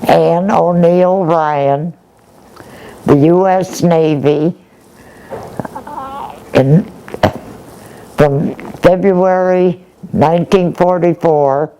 Ann O'Neill Ryan, the U.S. Navy, from February 1944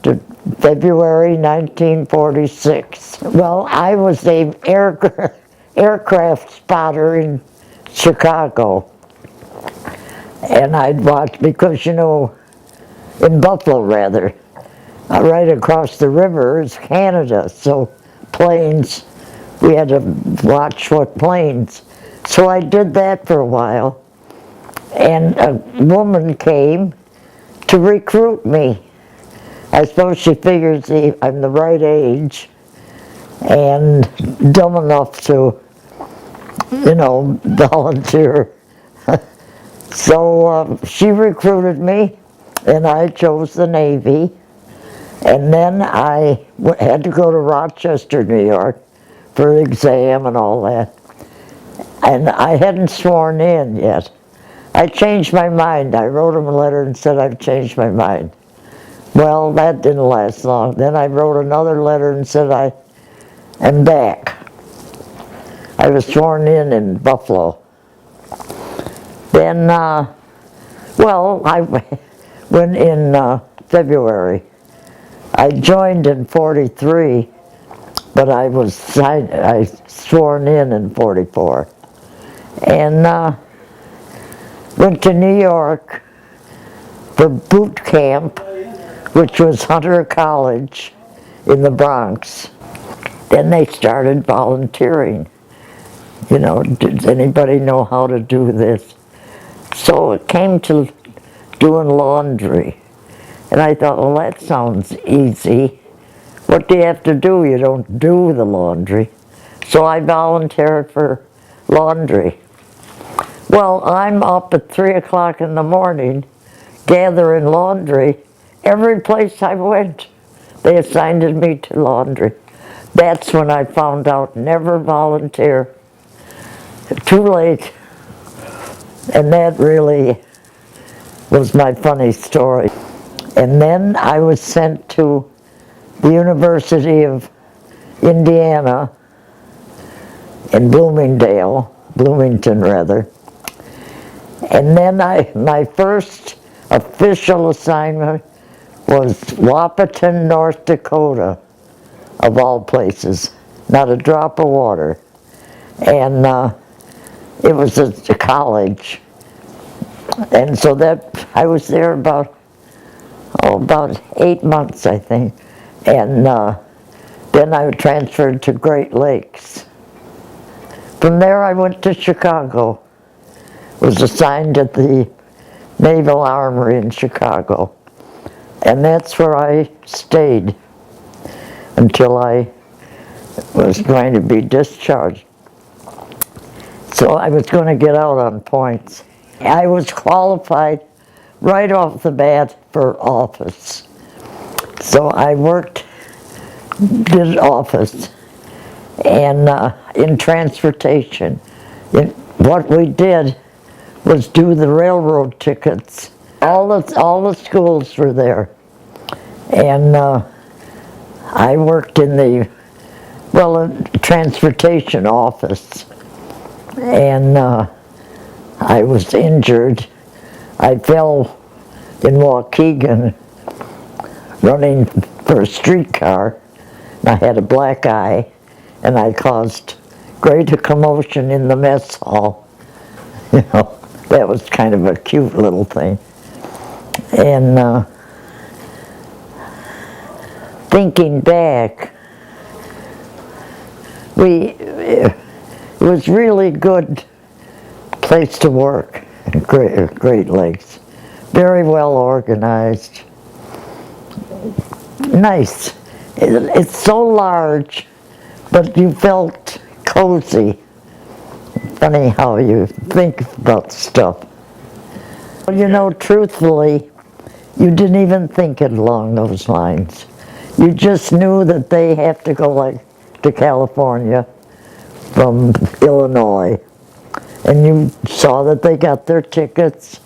to February 1946. Well, I was an aircraft spotter in Chicago. And I'd watch, because you know, in Buffalo rather, right across the river is Canada, so planes, we had to watch what planes. So I did that for a while, and a woman came to recruit me. I suppose she figures I'm the right age and dumb enough to, you know, volunteer. So she recruited me, and I chose the Navy. And then I had to go to Rochester, New York for an exam and all that. And I hadn't sworn in yet. I changed my mind. I wrote him a letter and said I've changed my mind. Well, that didn't last long. Then I wrote another letter and said I am back. I was sworn in Buffalo. Then, well, I went in February. I joined in 43, but I was sworn in 44. And went to New York for boot camp, which was Hunter College in the Bronx. Then they started volunteering. You know, does anybody know how to do this? So it came to doing laundry. And I thought, well, that sounds easy. What do you have to do? You don't do the laundry. So I volunteered for laundry. Well, I'm up at 3 o'clock in the morning gathering laundry. Every place I went, they assigned me to laundry. That's when I found out never volunteer. Too late. And that really was my funny story. And then I was sent to the University of Indiana in Bloomington rather. And then my first official assignment was Wahpeton, North Dakota, of all places. Not a drop of water. And it was a college. And so that, I was there about 8 months, I think. And then I transferred to Great Lakes. From there I went to Chicago. Was assigned at the Naval Armory in Chicago. And that's where I stayed until I was going to be discharged. So I was going to get out on points. I was qualified right off the bat for office. So I did office, and in transportation. What we did was do the railroad tickets. All the schools were there. And I worked in the transportation office. And I was injured. I fell in Waukegan running for a streetcar. I had a black eye, and I caused great commotion in the mess hall. You know, that was kind of a cute little thing. And thinking back, it was really good place to work. Great Lakes, very well organized, nice. It's so large but you felt cozy. Funny how you think about stuff. Well, you know, truthfully, you didn't even think it along those lines. You just knew that they have to go like to California from Illinois. And you saw that they got their tickets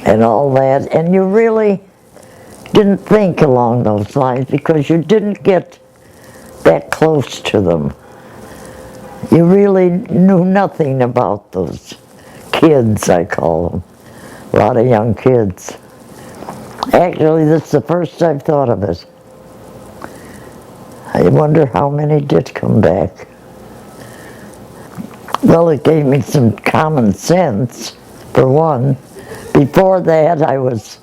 and all that. And you really didn't think along those lines because you didn't get that close to them. You really knew nothing about those kids, I call them. A lot of young kids. Actually, this is the first I've thought of it. I wonder how many did come back. Well, it gave me some common sense, for one. Before that, I was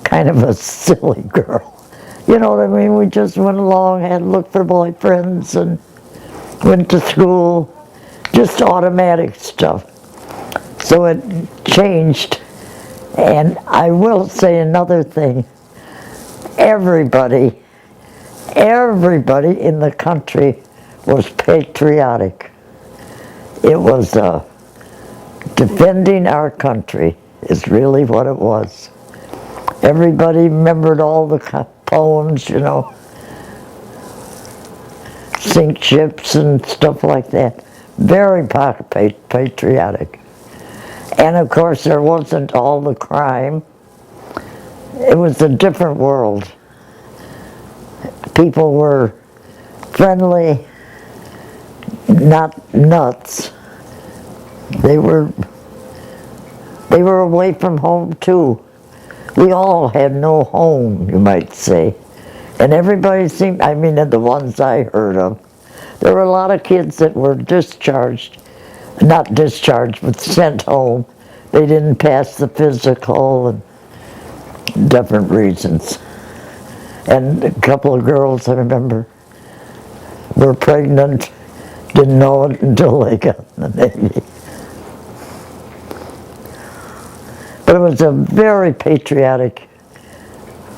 kind of a silly girl. You know what I mean? We just went along, had to look for boyfriends, and went to school. Just automatic stuff. So it changed. And I will say another thing. Everybody in the country was patriotic. It was defending our country is really what it was. Everybody remembered all the poems, you know, sink ships and stuff like that. Very patriotic. And of course there wasn't all the crime. It was a different world. People were friendly, not nuts. They were away from home too. We all had no home, you might say. And everybody seemed, I mean, the ones I heard of, there were a lot of kids that were discharged, not discharged, but sent home. They didn't pass the physical and different reasons. And a couple of girls, I remember, were pregnant, didn't know it until they got in the Navy. But it was a very patriotic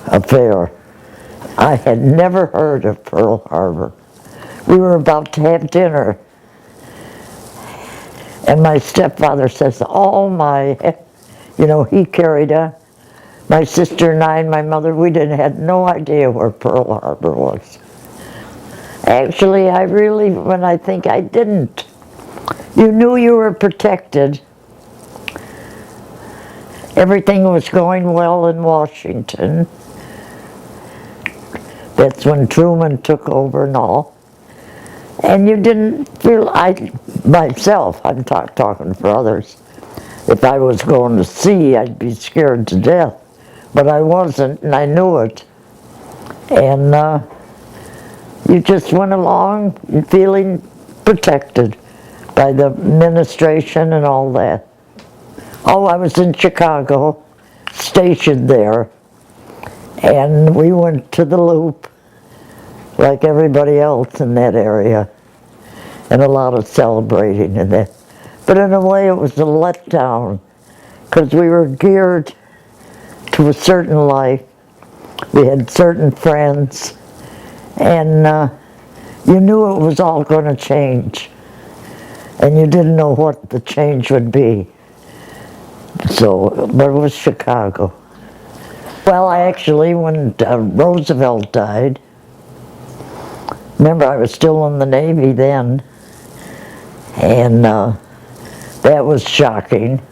affair. I had never heard of Pearl Harbor. We were about to have dinner, and my stepfather says, oh my, you know, he carried my sister and I and my mother, we had no idea where Pearl Harbor was. Actually, when I think I didn't. You knew you were protected. Everything was going well in Washington. That's when Truman took over and all. And you didn't feel, myself, I'm talking for others, if I was going to sea, I'd be scared to death. But I wasn't, and I knew it. And you just went along feeling protected by the administration and all that. Oh, I was in Chicago, stationed there, and we went to the Loop, like everybody else in that area, and a lot of celebrating in that. But in a way it was a letdown, because we were geared to a certain life. We had certain friends, and you knew it was all going to change, and you didn't know what the change would be. So, but it was Chicago. Well, actually, when Roosevelt died, remember I was still in the Navy then, and that was shocking.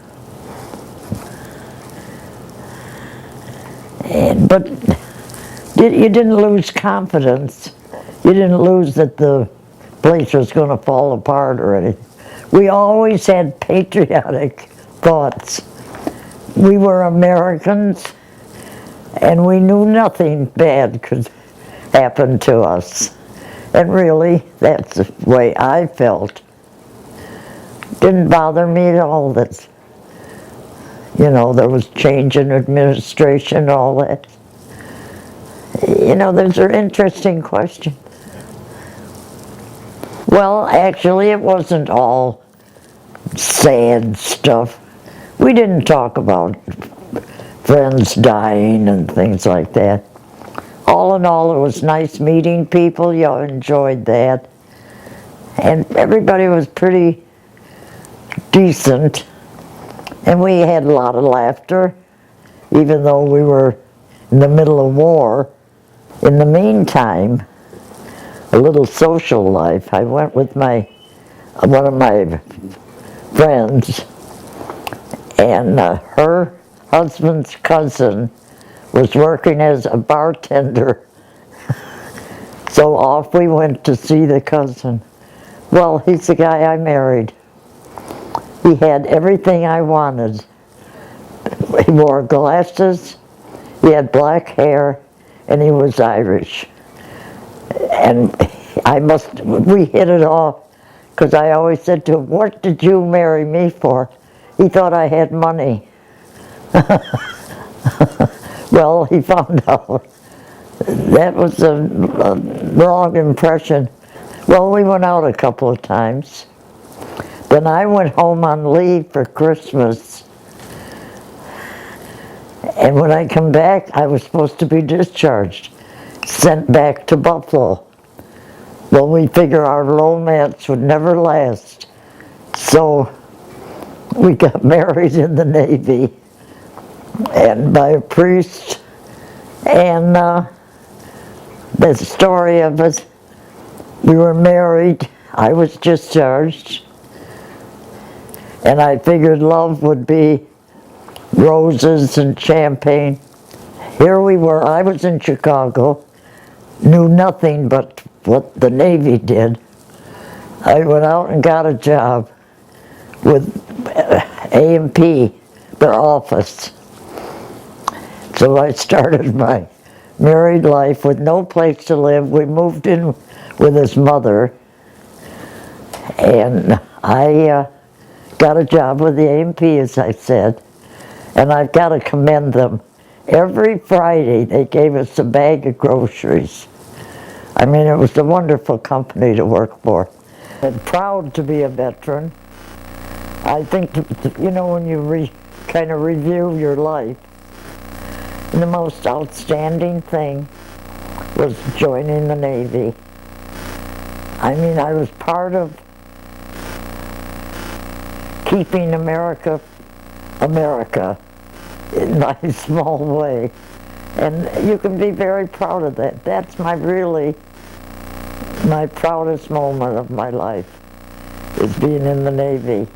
But you didn't lose confidence. You didn't lose that the place was going to fall apart or anything. We always had patriotic thoughts. We were Americans, and we knew nothing bad could happen to us. And really, that's the way I felt. Didn't bother me at all that, you know, there was change in administration and all that. You know, those are interesting questions. Well, actually, it wasn't all sad stuff. We didn't talk about friends dying and things like that. All in all, it was nice meeting people. You enjoyed that. And everybody was pretty decent, and we had a lot of laughter, even though we were in the middle of war. In the meantime, a little social life. I went with one of my friends, and her husband's cousin was working as a bartender. So off we went to see the cousin. Well, he's the guy I married. He had everything I wanted. He wore glasses, he had black hair, and he was Irish. And we hit it off, because I always said to him, "What did you marry me for?" He thought I had money. Well, he found out. That was a wrong impression. Well, we went out a couple of times. Then I went home on leave for Christmas. And when I come back, I was supposed to be discharged, sent back to Buffalo. Well, we figure our romance would never last. So we got married in the Navy, and by a priest. And the story of us, we were married, I was discharged, and I figured love would be roses and champagne. Here we were, I was in Chicago, knew nothing but what the Navy did. I went out and got a job with A&P, their office. So I started my married life with no place to live. We moved in with his mother, and I got a job with the A&P, as I said, and I've got to commend them. Every Friday they gave us a bag of groceries. I mean, it was a wonderful company to work for. I'm proud to be a veteran. I think, you know, when you kind of review your life, the most outstanding thing was joining the Navy. I mean, I was part of keeping America in my small way. And you can be very proud of that. That's really my proudest moment of my life, is being in the Navy.